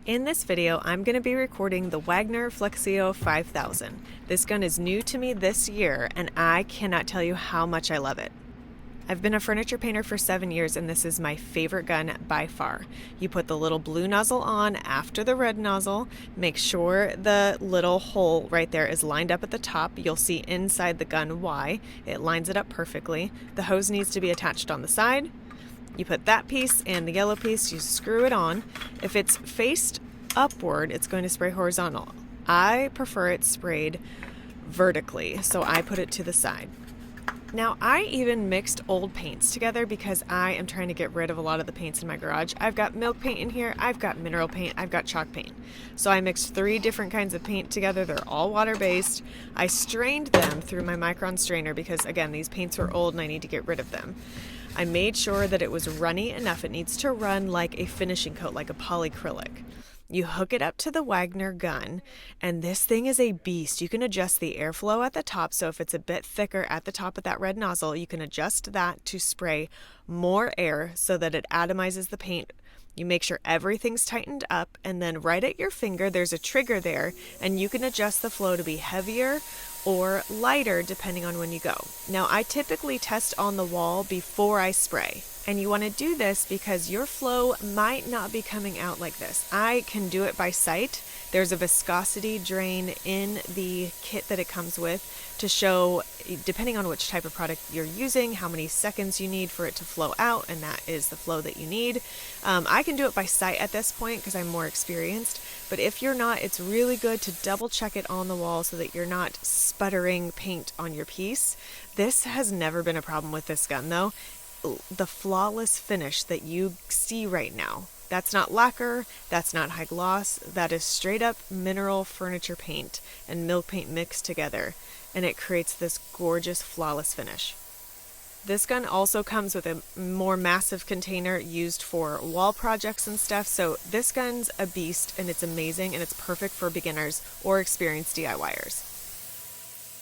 In this video, I'm going to be recording the Wagner Flexio 5000. This gun is new to me this year, and I cannot tell you how much I love it. I've been a furniture painter for 7 years, and this is my favorite gun by far. You put the little blue nozzle on after the red nozzle. Make sure the little hole right there is lined up at the top. You'll see inside the gun why. It lines it up perfectly. The hose needs to be attached on the side. You put that piece and the yellow piece, you screw it on. If it's faced upward, it's going to spray horizontal. I prefer it sprayed vertically, so I put it to the side. Now, I even mixed old paints together because I am trying to get rid of a lot of the paints in my garage. I've got milk paint in here, I've got mineral paint, I've got chalk paint. So I mixed 3 different kinds of paint together. They're all water-based. I strained them through my micron strainer because, again, these paints were old and I need to get rid of them. I made sure that it was runny enough. It needs to run like a finishing coat, like a polyacrylic. You hook it up to the Wagner gun, and this thing is a beast. You can adjust the airflow at the top, so if it's a bit thicker at the top of that red nozzle, you can adjust that to spray more air so that it atomizes the paint. You make sure everything's tightened up, and then right at your finger, there's a trigger there, and you can adjust the flow to be heavier or lighter depending on when you go. Now, I typically test on the wall before I spray. And you want to do this because your flow might not be coming out like this. I can do it by sight. There's a viscosity drain in the kit that it comes with to show, depending on which type of product you're using, how many seconds you need for it to flow out, and that is the flow that you need. I can do it by sight at this point because I'm more experienced, but if you're not, it's really good to double check it on the wall so that you're not sputtering paint on your piece. This has never been a problem with this gun though. The flawless finish that you see right now, that's not lacquer, that's not high gloss, that is straight up mineral furniture paint and milk paint mixed together, and it creates this gorgeous flawless finish. This gun also comes with a more massive container used for wall projects and stuff, so this gun's a beast and it's amazing and it's perfect for beginners or experienced DIYers.